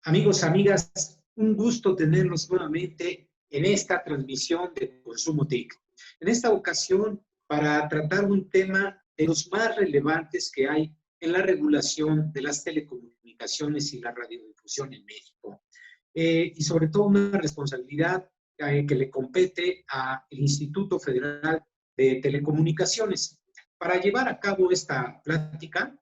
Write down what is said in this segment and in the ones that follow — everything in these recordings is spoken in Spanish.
Amigos, amigas, un gusto tenerlos nuevamente en esta transmisión de Consumo TIC. En esta ocasión, para tratar un tema de los más relevantes que hay en la regulación de las telecomunicaciones y la radiodifusión en México. Y sobre todo una responsabilidad que le compete al Instituto Federal de Telecomunicaciones. Para llevar a cabo esta plática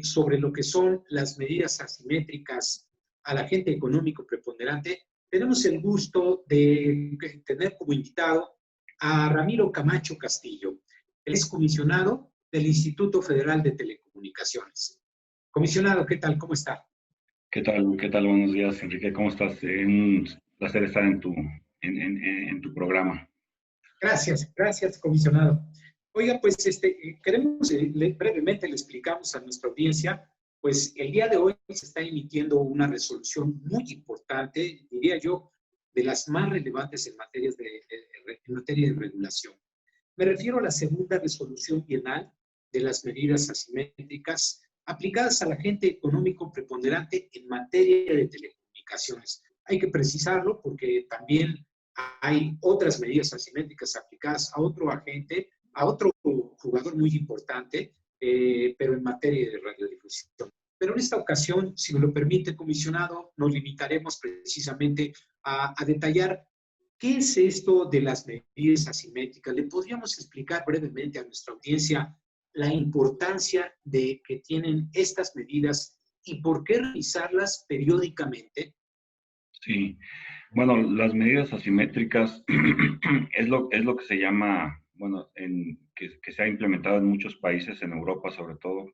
sobre lo que son las medidas asimétricas al agente económico preponderante, tenemos el gusto de tener como invitado a Ramiro Camacho Castillo. Él es comisionado del Instituto Federal de Telecomunicaciones. Comisionado, ¿qué tal? ¿Cómo está? ¿Qué tal? ¿Qué tal? Buenos días, Enrique. ¿Cómo estás? Un placer estar en tu programa. Gracias, comisionado. Oiga, pues queremos, brevemente le explicamos a nuestra audiencia, pues el día de hoy se está emitiendo una resolución muy importante, diría yo, de las más relevantes en materia de regulación. Me refiero a la segunda resolución bienal de las medidas asimétricas aplicadas al agente económico preponderante en materia de telecomunicaciones. Hay que precisarlo porque también hay otras medidas asimétricas aplicadas a otro agente, a otro jugador muy importante, pero en materia de radiodifusión. Pero en esta ocasión, si me lo permite, comisionado, nos limitaremos precisamente a detallar qué es esto de las medidas asimétricas. ¿Le podríamos explicar brevemente a nuestra audiencia la importancia de que tienen estas medidas y por qué revisarlas periódicamente? Sí, bueno, las medidas asimétricas es lo que se llama, bueno, que se ha implementado en muchos países, en Europa sobre todo,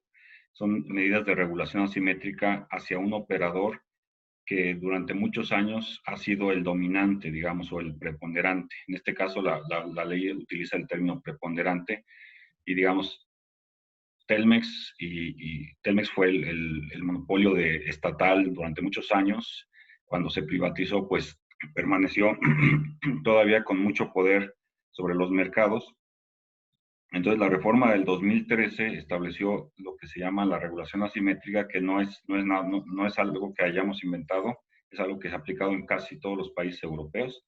son medidas de regulación asimétrica hacia un operador que durante muchos años ha sido el dominante, digamos, o el preponderante. En este caso, la ley utiliza el término preponderante y, digamos, Telmex Telmex fue el monopolio estatal durante muchos años. Cuando se privatizó, pues permaneció todavía con mucho poder sobre los mercados. Entonces, la reforma del 2013 estableció lo que se llama la regulación asimétrica, que no es algo que hayamos inventado, es algo que se ha aplicado en casi todos los países europeos.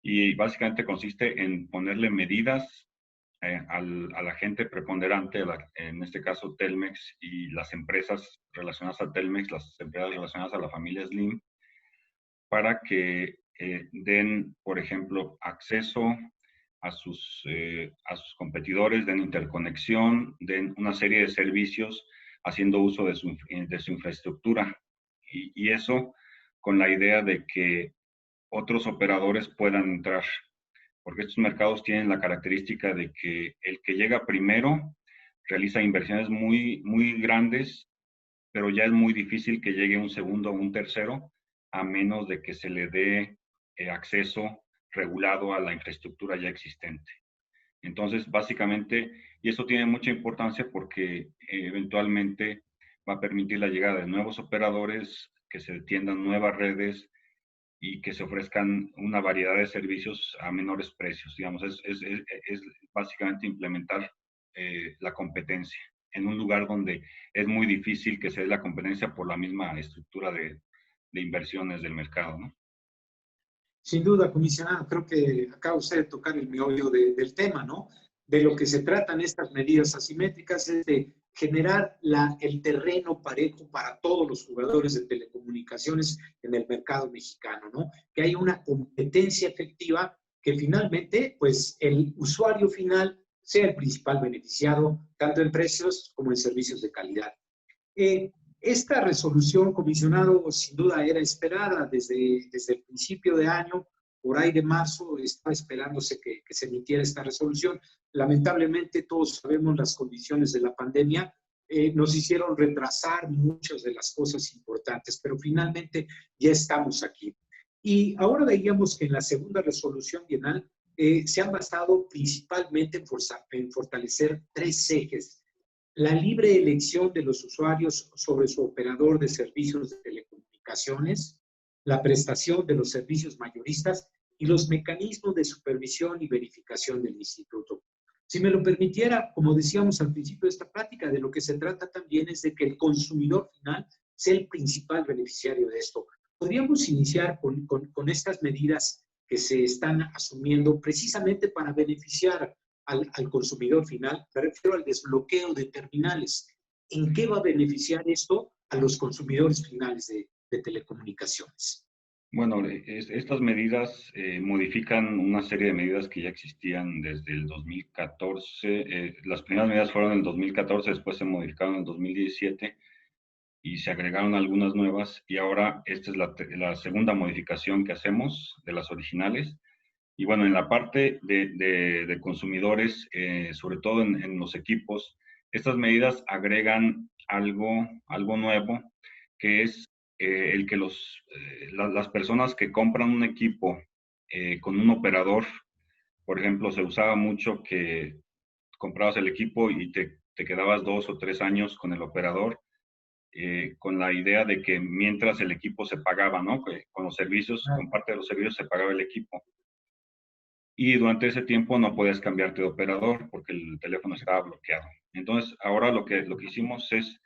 Y básicamente consiste en ponerle medidas al agente preponderante, en este caso Telmex y las empresas relacionadas a Telmex, las empresas relacionadas a la familia Slim, para que den, por ejemplo, acceso a sus competidores, den interconexión, den una serie de servicios haciendo uso de su infraestructura. Y eso con la idea de que otros operadores puedan entrar, porque estos mercados tienen la característica de que el que llega primero realiza inversiones muy, muy grandes, pero ya es muy difícil que llegue un segundo o un tercero, a menos de que se le dé acceso regulado a la infraestructura ya existente. Entonces, básicamente, y eso tiene mucha importancia porque eventualmente va a permitir la llegada de nuevos operadores, que se tiendan nuevas redes y que se ofrezcan una variedad de servicios a menores precios. Digamos, es básicamente implementar la competencia en un lugar donde es muy difícil que se dé la competencia por la misma estructura de inversiones del mercado, ¿no? Sin duda, comisionado, creo que acaba usted de tocar el meollo del tema, ¿no? De lo que se tratan estas medidas asimétricas es de generar el terreno parejo para todos los jugadores de telecomunicaciones en el mercado mexicano, ¿no? Que haya una competencia efectiva que finalmente, pues, el usuario final sea el principal beneficiado, tanto en precios como en servicios de calidad. Esta resolución, comisionado, sin duda era esperada desde el principio de año, por ahí de marzo, estaba esperándose que se emitiera esta resolución. Lamentablemente, todos sabemos las condiciones de la pandemia, nos hicieron retrasar muchas de las cosas importantes, pero finalmente ya estamos aquí. Y ahora veíamos que en la segunda resolución bienal se han basado principalmente en fortalecer tres ejes: la libre elección de los usuarios sobre su operador de servicios de telecomunicaciones, la prestación de los servicios mayoristas y los mecanismos de supervisión y verificación del instituto. Si me lo permitiera, como decíamos al principio de esta plática, de lo que se trata también es de que el consumidor final sea el principal beneficiario de esto. podríamos iniciar con estas medidas que se están asumiendo precisamente para beneficiar al consumidor final. Me refiero al desbloqueo de terminales. ¿En qué va a beneficiar esto a los consumidores finales de telecomunicaciones? Bueno, estas medidas modifican una serie de medidas que ya existían desde el 2014. Las primeras medidas fueron en el 2014, después se modificaron en el 2017 y se agregaron algunas nuevas. Y ahora esta es la segunda modificación que hacemos de las originales. Y bueno, en la parte de consumidores, sobre todo en los equipos, estas medidas agregan algo nuevo, que es el que las personas que compran un equipo con un operador, por ejemplo, se usaba mucho que comprabas el equipo y te quedabas 2 o 3 años con el operador, con la idea de que mientras el equipo se pagaba, ¿no? Con los servicios, con parte de los servicios se pagaba el equipo. Y durante ese tiempo no podías cambiarte de operador porque el teléfono estaba bloqueado. Entonces, ahora lo que hicimos es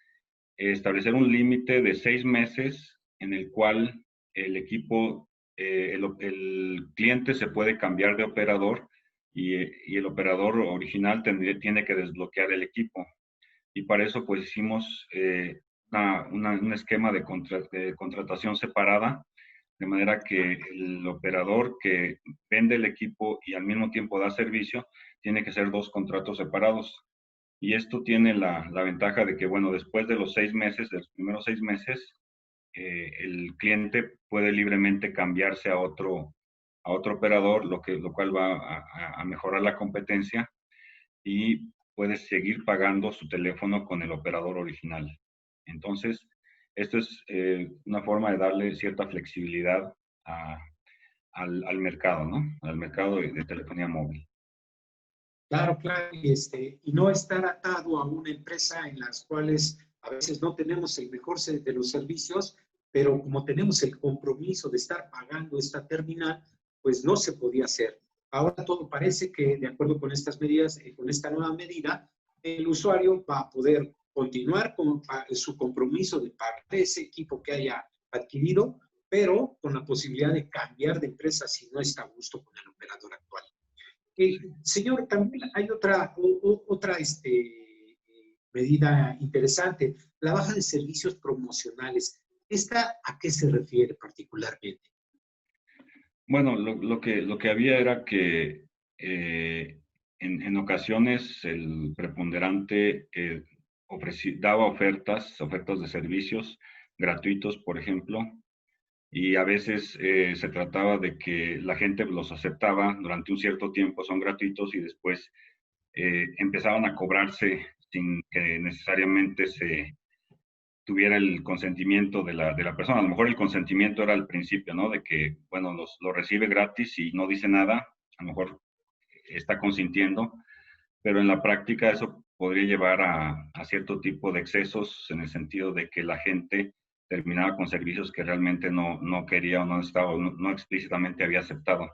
establecer un límite de 6 meses en el cual el equipo, el cliente se puede cambiar de operador y el operador original tiene que desbloquear el equipo. Y para eso pues hicimos un esquema de contratación separada, de manera que el operador que vende el equipo y al mismo tiempo da servicio, tiene que ser 2 contratos separados. Y esto tiene la ventaja de que, bueno, después de los 6 meses, de los primeros 6 meses, el cliente puede libremente cambiarse a otro operador, lo cual va a mejorar la competencia y puede seguir pagando su teléfono con el operador original. Entonces, esto es una forma de darle cierta flexibilidad al mercado, ¿no? Al mercado de telefonía móvil. Claro, claro, y no estar atado a una empresa en las cuales a veces no tenemos el mejor de los servicios, pero como tenemos el compromiso de estar pagando esta terminal, pues no se podía hacer. Ahora todo parece que, de acuerdo con estas medidas, con esta nueva medida, el usuario va a poder continuar con su compromiso de pagar ese equipo que haya adquirido, pero con la posibilidad de cambiar de empresa si no está a gusto con el operador actual. Señor, también hay otra medida interesante, la baja de servicios promocionales. ¿Esta a qué se refiere particularmente? Bueno, lo que había era que en ocasiones el preponderante daba ofertas de servicios gratuitos, por ejemplo, y a veces se trataba de que la gente los aceptaba durante un cierto tiempo, son gratuitos, y después empezaban a cobrarse sin que necesariamente se tuviera el consentimiento de la persona. A lo mejor el consentimiento era al principio, ¿no? De que, bueno, lo recibe gratis y no dice nada, a lo mejor está consintiendo, pero en la práctica eso podría llevar a cierto tipo de excesos, en el sentido de que la gente terminaba con servicios que realmente no quería o no estaba, no explícitamente había aceptado.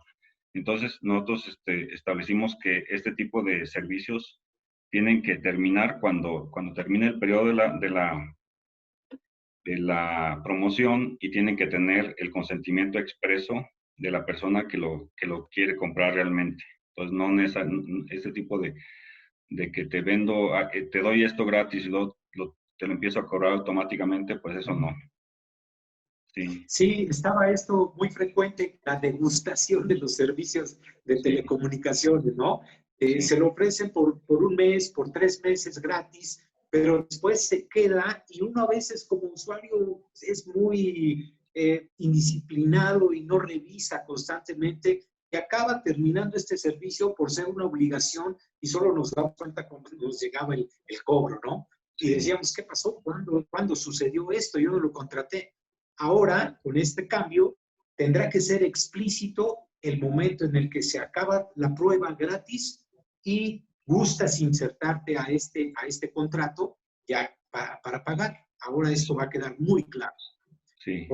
Entonces, nosotros establecimos que este tipo de servicios tienen que terminar cuando termine el periodo de la promoción, y tienen que tener el consentimiento expreso de la persona que lo quiere comprar realmente. Entonces, no ese tipo de que te vendo, te doy esto gratis y te lo empiezo a cobrar automáticamente, pues eso no. Sí. Sí, estaba esto muy frecuente, la degustación de los servicios de telecomunicaciones, ¿no? Sí. Se lo ofrecen por un mes, por 3 meses gratis, pero después se queda y uno a veces como usuario es muy indisciplinado y no revisa constantemente y acaba terminando este servicio por ser una obligación y solo nos damos cuenta cuando nos llegaba el cobro, ¿no? Y decíamos, ¿qué pasó? ¿Cuándo sucedió esto? Yo no lo contraté. Ahora, con este cambio, tendrá que ser explícito el momento en el que se acaba la prueba gratis y gustas insertarte a este contrato ya para pagar. Ahora esto va a quedar muy claro. Sí.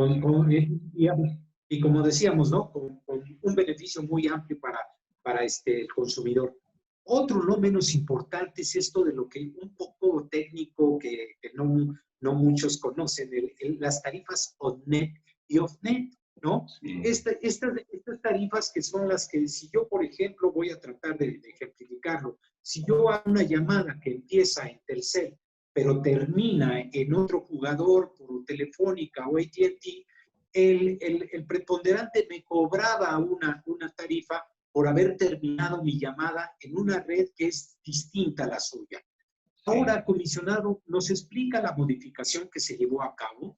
Y como decíamos, ¿no? Con un beneficio muy amplio para el consumidor. Otro no menos importante es esto de lo que un poco técnico que no muchos conocen, las tarifas ONNET y Off-Net, ¿no? Sí. Estas tarifas que son las que, si yo, por ejemplo, voy a tratar de ejemplificarlo, si yo hago una llamada que empieza en Telcel, pero termina en otro jugador por Telefónica o AT&T, el preponderante me cobraba una tarifa por haber terminado mi llamada en una red que es distinta a la suya. Ahora, comisionado, ¿nos explica la modificación que se llevó a cabo?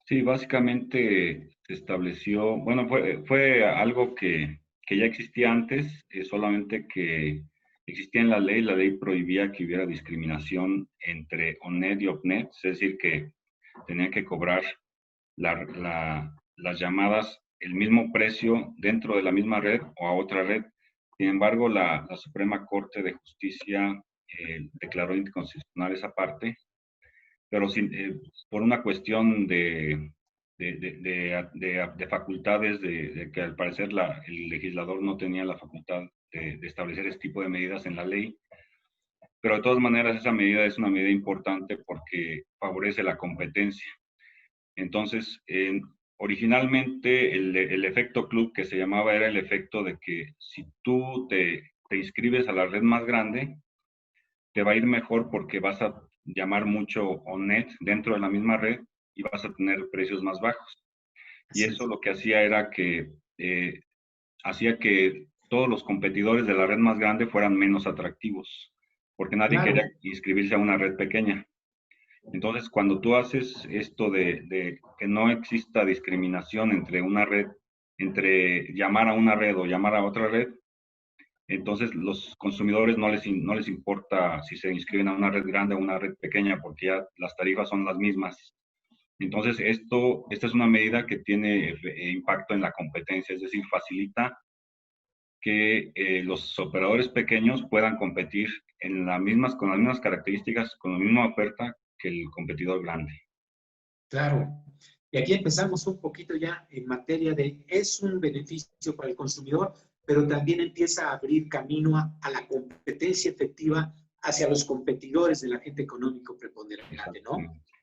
Sí, básicamente se estableció, bueno, fue algo que ya existía antes, solamente que existía en la ley prohibía que hubiera discriminación entre ONNET y OFFNET, es decir, que tenían que cobrar las llamadas el mismo precio dentro de la misma red o a otra red. Sin embargo, la Suprema Corte de Justicia declaró inconstitucional esa parte, pero por una cuestión de facultades, de que al parecer el legislador no tenía la facultad de establecer este tipo de medidas en la ley. Pero de todas maneras, esa medida es una medida importante porque favorece la competencia. Entonces, originalmente el efecto club que se llamaba era el efecto de que si tú te inscribes a la red más grande, te va a ir mejor porque vas a llamar mucho ONNET dentro de la misma red y vas a tener precios más bajos. Y eso lo que hacía era que hacía que todos los competidores de la red más grande fueran menos atractivos, porque nadie quería inscribirse a una red pequeña. Entonces, cuando tú haces esto de que no exista discriminación entre una red, entre llamar a una red o llamar a otra red, entonces los consumidores no les importa si se inscriben a una red grande o una red pequeña, porque ya las tarifas son las mismas. Entonces, esta es una medida que tiene impacto en la competencia, es decir, facilita que los operadores pequeños puedan competir con las mismas características, con la misma oferta que el competidor grande. Claro. Y aquí empezamos un poquito ya en materia de, es un beneficio para el consumidor, pero también empieza a abrir camino a la competencia efectiva hacia los competidores del agente económico preponderante, ¿no?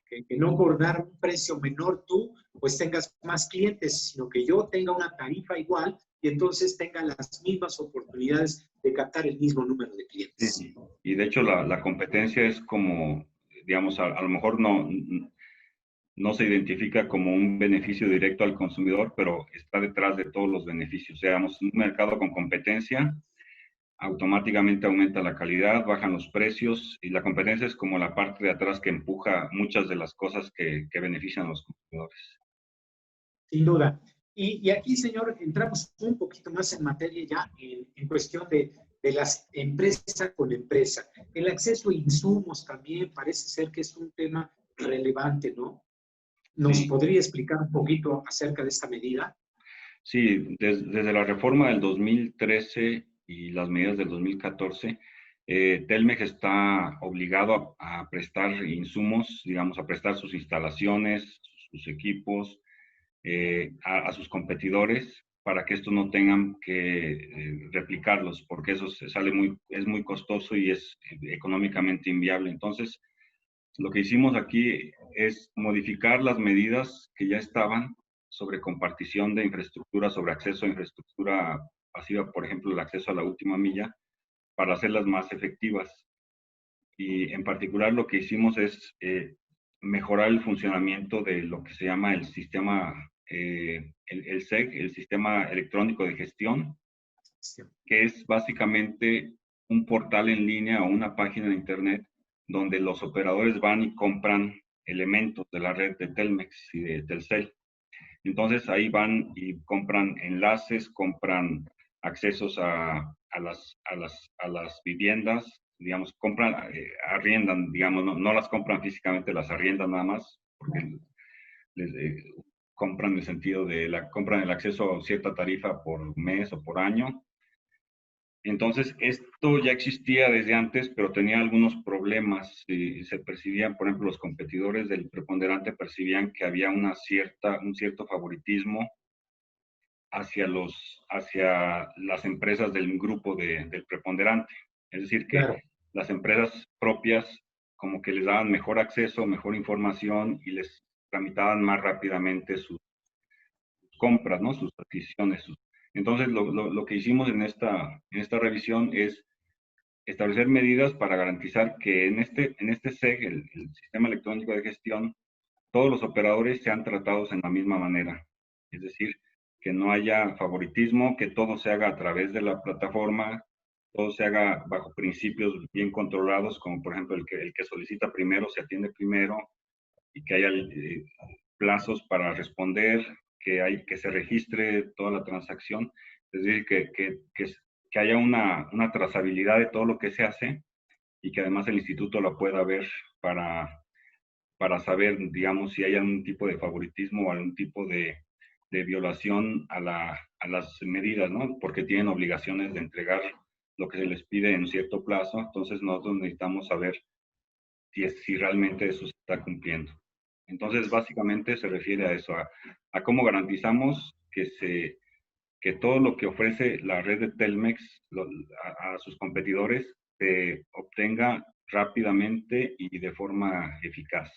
Que no por dar un precio menor tú, pues tengas más clientes, sino que yo tenga una tarifa igual y entonces tenga las mismas oportunidades de captar el mismo número de clientes. Sí. Y de hecho la competencia es como, digamos, a lo mejor no se identifica como un beneficio directo al consumidor, pero está detrás de todos los beneficios. Digamos, un mercado con competencia automáticamente aumenta la calidad, bajan los precios y la competencia es como la parte de atrás que empuja muchas de las cosas que benefician a los consumidores. Sin duda. Y aquí, señor, entramos un poquito más en materia ya en cuestión de las empresas con empresa. El acceso a insumos también parece ser que es un tema relevante, ¿no? ¿Nos podría explicar un poquito acerca de esta medida? Sí, desde la reforma del 2013 y las medidas del 2014, Telmex está obligado a prestar insumos, digamos, a prestar sus instalaciones, sus equipos a sus competidores para que estos no tengan que replicarlos, porque eso es muy costoso y es económicamente inviable. Entonces, lo que hicimos aquí es modificar las medidas que ya estaban sobre compartición de infraestructura, sobre acceso a infraestructura pasiva, por ejemplo, el acceso a la última milla, para hacerlas más efectivas. Y en particular lo que hicimos es mejorar el funcionamiento de lo que se llama el sistema, el SEG, el Sistema Electrónico de Gestión, que es básicamente un portal en línea o una página de internet donde los operadores van y compran elementos de la red de Telmex y de Telcel. Entonces ahí van y compran enlaces, compran accesos a las viviendas, digamos, compran, arriendan, digamos, no las compran físicamente, las arriendan nada más, porque compran en el sentido de compran el acceso a cierta tarifa por mes o por año. Entonces, esto ya existía desde antes, pero tenía algunos problemas. Se percibían, por ejemplo, los competidores del preponderante percibían que había un cierto favoritismo hacia las empresas del grupo del preponderante. Es decir, que las empresas propias como que les daban mejor acceso, mejor información y les tramitaban más rápidamente compras, ¿no? Sus adquisiciones. Entonces, lo que hicimos en esta revisión es establecer medidas para garantizar que en este SEG, el Sistema Electrónico de Gestión, todos los operadores sean tratados en la misma manera. Es decir, que no haya favoritismo, que todo se haga a través de la plataforma, todo se haga bajo principios bien controlados, como por ejemplo el que solicita primero se atiende primero, y que haya plazos para responder, que se registre toda la transacción, es decir, que haya una trazabilidad de todo lo que se hace y que además el instituto lo pueda ver para saber, digamos, si hay algún tipo de favoritismo o algún tipo de violación a las medidas, ¿no? Porque tienen obligaciones de entregar lo que se les pide en cierto plazo, entonces nosotros necesitamos saber si realmente eso se está cumpliendo. Entonces, básicamente se refiere a eso, a cómo garantizamos que todo lo que ofrece la red de Telmex a sus competidores se obtenga rápidamente y de forma eficaz.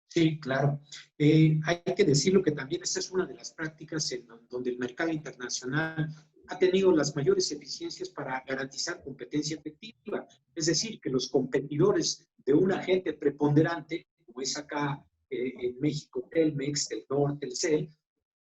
Sí, claro. Hay que decirlo que también esta es una de las prácticas en donde el mercado internacional ha tenido las mayores eficiencias para garantizar competencia efectiva. Es decir, que los competidores de un agente preponderante, como es acá en México, Telmex, Telnor, Telcel,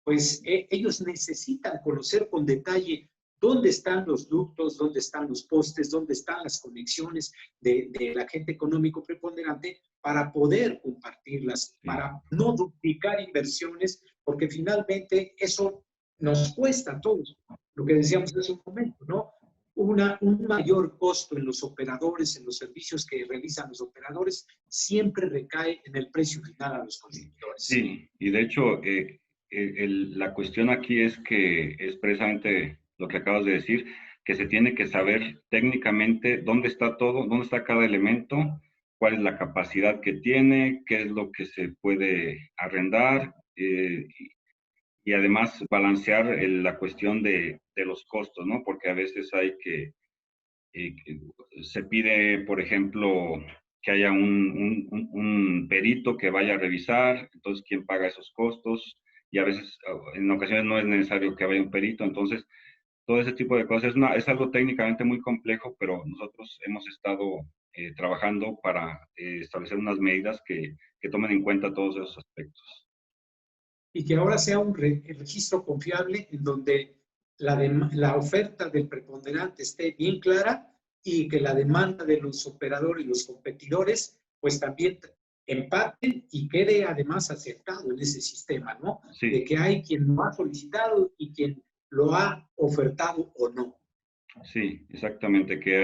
pues ellos necesitan conocer con detalle dónde están los ductos, dónde están los postes, dónde están las conexiones del agente económico preponderante para poder compartirlas, Sí. para no duplicar inversiones, porque finalmente eso nos cuesta a todos, lo que decíamos hace un momento, ¿no? Un mayor costo en los operadores, en los servicios que realizan los operadores, siempre recae en el precio final a los consumidores. Sí, y de hecho, la cuestión aquí es que es precisamente lo que acabas de decir, que se tiene que saber técnicamente dónde está todo, dónde está cada elemento, cuál es la capacidad que tiene, qué es lo que se puede arrendar, y además balancear la cuestión de los costos, ¿no? Porque a veces hay que se pide, por ejemplo, que haya un perito que vaya a revisar, entonces, ¿quién paga esos costos? Y a veces, en ocasiones no es necesario que vaya un perito, entonces, todo ese tipo de cosas es algo técnicamente muy complejo, pero nosotros hemos estado trabajando para establecer unas medidas que tomen en cuenta todos esos aspectos. Y que ahora sea un registro confiable en donde la oferta del preponderante esté bien clara y que la demanda de los operadores y los competidores pues también empaten y quede además acercado en ese sistema, ¿no? Sí. De que hay quien lo ha solicitado y quien lo ha ofertado o no. Sí, exactamente, que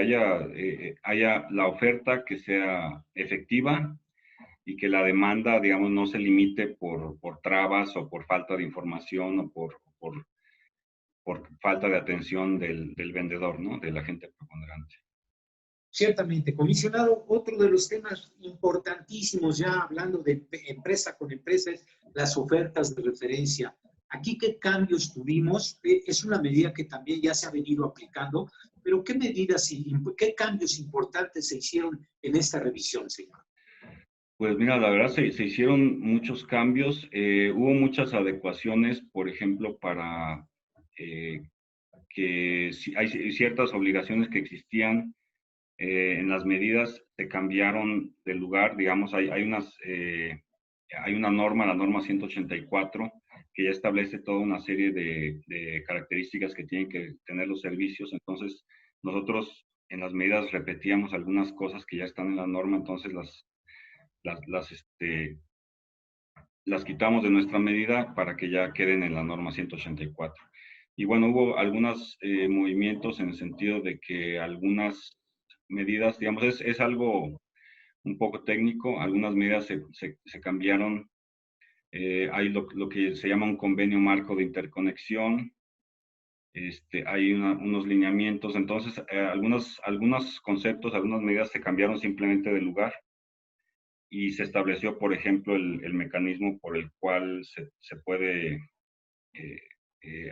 haya la oferta que sea efectiva y que la demanda, digamos, no se limite por trabas o por falta de información o por falta de atención del vendedor, ¿no? Del agente preponderante. Ciertamente, comisionado, otro de los temas importantísimos ya hablando de empresa con empresa es las ofertas de referencia. Aquí, ¿qué cambios tuvimos? Es una medida que también ya se ha venido aplicando, pero ¿qué medidas y qué cambios importantes se hicieron en esta revisión, señor? Pues mira, la verdad se hicieron muchos cambios, hubo muchas adecuaciones, por ejemplo, para que hay ciertas obligaciones que existían en las medidas se cambiaron de lugar, digamos, hay una norma, la norma 184, que ya establece toda una serie de características que tienen que tener los servicios, entonces nosotros en las medidas repetíamos algunas cosas que ya están en la norma, entonces las quitamos de nuestra medida para que ya queden en la norma 184. Y bueno, hubo algunos movimientos en el sentido de que algunas medidas, digamos, es algo un poco técnico, algunas medidas se cambiaron. Hay lo que se llama un convenio marco de interconexión, hay unos lineamientos, entonces algunos conceptos, algunas medidas se cambiaron simplemente de lugar y se estableció, por ejemplo, el mecanismo por el cual se puede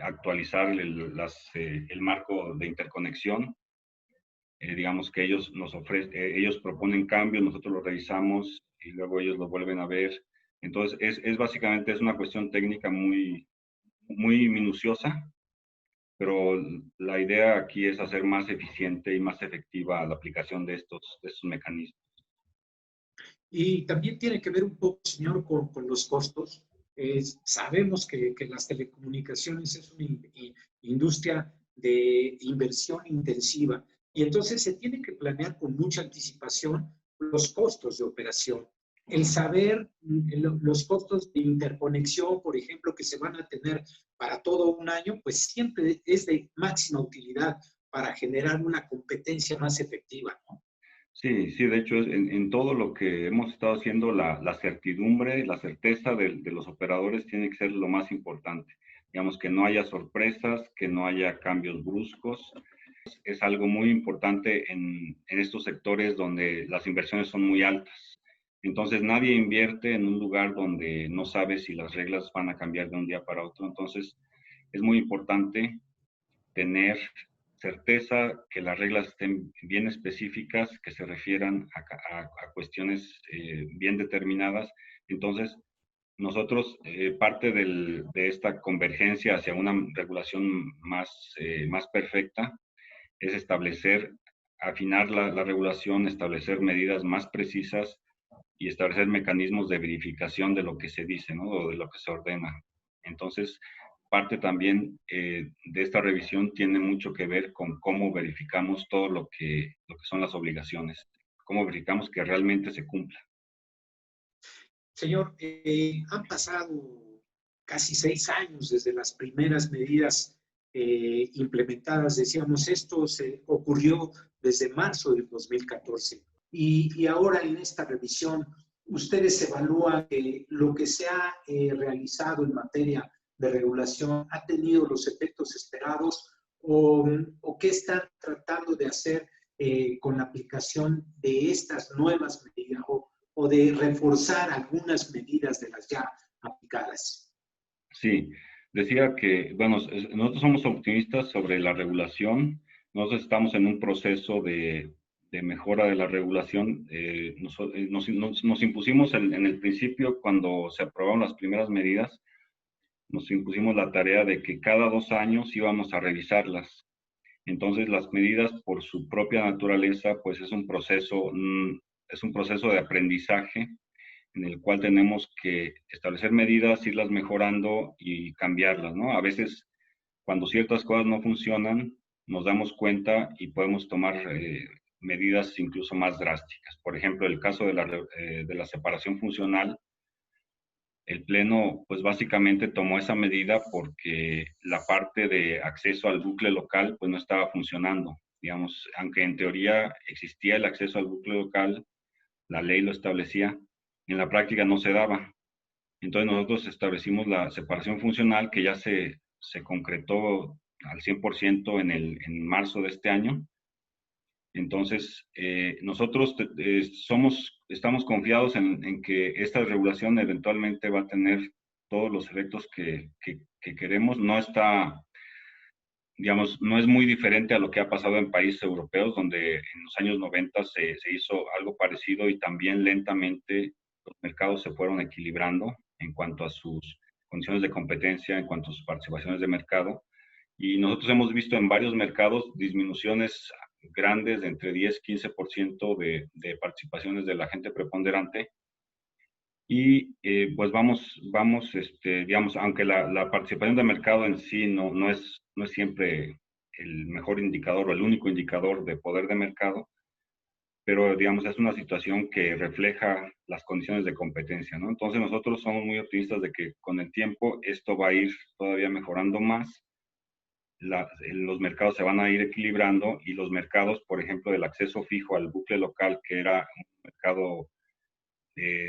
actualizar el marco de interconexión. Digamos que ellos proponen cambios, nosotros lo revisamos y luego ellos lo vuelven a ver. Entonces, es básicamente es una cuestión técnica muy, muy minuciosa, pero la idea aquí es hacer más eficiente y más efectiva la aplicación de estos mecanismos. Y también tiene que ver un poco, señor, con los costos. Sabemos que las telecomunicaciones es una industria de inversión intensiva y entonces se tiene que planear con mucha anticipación los costos de operación. El saber los costos de interconexión, por ejemplo, que se van a tener para todo un año, pues siempre es de máxima utilidad para generar una competencia más efectiva, ¿no? Sí, sí, de hecho, en todo lo que hemos estado haciendo, la certidumbre, la certeza de los operadores tiene que ser lo más importante. Digamos, que no haya sorpresas, que no haya cambios bruscos. Es algo muy importante en estos sectores donde las inversiones son muy altas. Entonces, nadie invierte en un lugar donde no sabe si las reglas van a cambiar de un día para otro. Entonces, es muy importante tener certeza, que las reglas estén bien específicas, que se refieran a cuestiones bien determinadas. Entonces, nosotros, parte de esta convergencia hacia una regulación más perfecta es establecer, afinar la regulación, establecer medidas más precisas y establecer mecanismos de verificación de lo que se dice, ¿no? O de lo que se ordena. Entonces, parte también de esta revisión tiene mucho que ver con cómo verificamos todo lo que son las obligaciones, cómo verificamos que realmente se cumpla. Señor, han pasado casi 6 años desde las primeras medidas implementadas. Decíamos, esto se ocurrió desde marzo del 2014. Y ahora en esta revisión, ¿ustedes evalúan que lo que se ha realizado en materia de regulación ha tenido los efectos esperados o qué están tratando de hacer con la aplicación de estas nuevas medidas o de reforzar algunas medidas de las ya aplicadas? Sí, decía que, bueno, nosotros somos optimistas sobre la regulación. Nosotros estamos en un proceso de mejora de la regulación. Nos impusimos en el principio, cuando se aprobaron las primeras medidas, nos impusimos la tarea de que cada 2 años íbamos a revisarlas. Entonces, las medidas, por su propia naturaleza, pues es un proceso de aprendizaje en el cual tenemos que establecer medidas, irlas mejorando y cambiarlas, ¿no? A veces, cuando ciertas cosas no funcionan, nos damos cuenta y podemos tomar medidas incluso más drásticas. Por ejemplo, el caso de la separación funcional, el Pleno, pues básicamente tomó esa medida porque la parte de acceso al bucle local, pues no estaba funcionando. Digamos, aunque en teoría existía el acceso al bucle local, la ley lo establecía, en la práctica no se daba. Entonces nosotros establecimos la separación funcional que ya se concretó al 100% en marzo de este año. Entonces, nosotros estamos confiados en que esta regulación eventualmente va a tener todos los efectos que queremos. No está, digamos, no es muy diferente a lo que ha pasado en países europeos, donde en los años 90 se hizo algo parecido y también lentamente los mercados se fueron equilibrando en cuanto a sus condiciones de competencia, en cuanto a sus participaciones de mercado. Y nosotros hemos visto en varios mercados disminuciones grandes de entre 10-15% de participaciones de la gente preponderante. Y pues digamos, aunque la participación de mercado en sí no es siempre el mejor indicador o el único indicador de poder de mercado, pero digamos es una situación que refleja las condiciones de competencia, ¿no? Entonces nosotros somos muy optimistas de que con el tiempo esto va a ir todavía mejorando más, los mercados se van a ir equilibrando y los mercados, por ejemplo, del acceso fijo al bucle local, que era un mercado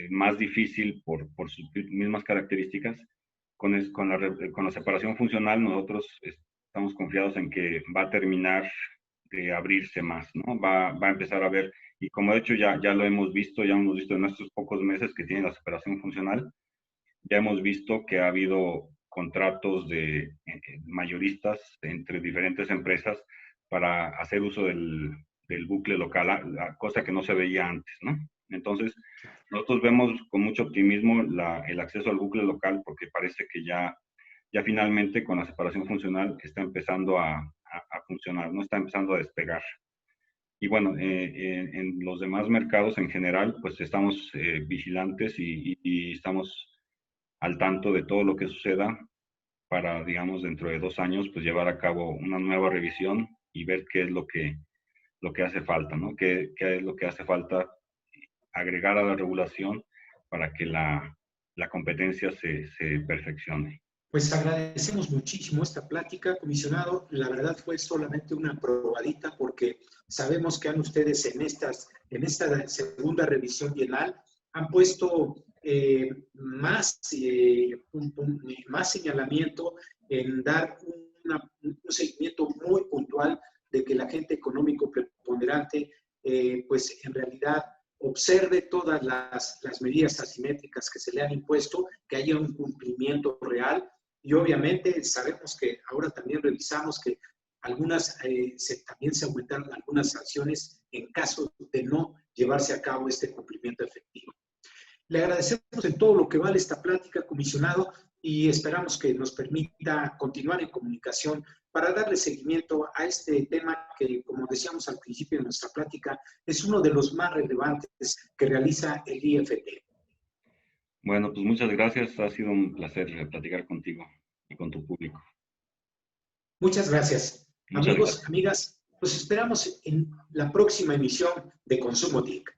más difícil por sus mismas características, con la separación funcional nosotros estamos confiados en que va a terminar de abrirse más, ¿no? Va a empezar a ver, y como de hecho ya lo hemos visto, ya hemos visto en estos pocos meses que tiene la separación funcional, ya hemos visto que ha habido contratos de mayoristas entre diferentes empresas para hacer uso del bucle local, cosa que no se veía antes, ¿no? Entonces, nosotros vemos con mucho optimismo el acceso al bucle local, porque parece que ya finalmente con la separación funcional está empezando a funcionar, no está empezando a despegar. Y bueno, en los demás mercados en general, pues estamos vigilantes y estamos al tanto de todo lo que suceda para, digamos, dentro de 2 años, pues llevar a cabo una nueva revisión y ver qué es lo que hace falta, ¿no? ¿Qué es lo que hace falta agregar a la regulación para que la competencia se perfeccione? Pues agradecemos muchísimo esta plática, comisionado. La verdad fue solamente una probadita porque sabemos que han ustedes en esta segunda revisión bienal han puesto más señalamiento en dar un seguimiento muy puntual de que el agente económico preponderante pues en realidad observe todas las medidas asimétricas que se le han impuesto, que haya un cumplimiento real. Y obviamente sabemos que ahora también revisamos que también se aumentaron algunas sanciones en caso de no llevarse a cabo este cumplimiento efectivo. Le agradecemos en todo lo que vale esta plática, comisionado, y esperamos que nos permita continuar en comunicación para darle seguimiento a este tema que, como decíamos al principio de nuestra plática, es uno de los más relevantes que realiza el IFT. Bueno, pues muchas gracias. Ha sido un placer platicar contigo y con tu público. Muchas gracias. Amigos, amigas, los esperamos en la próxima emisión de Consumo TIC.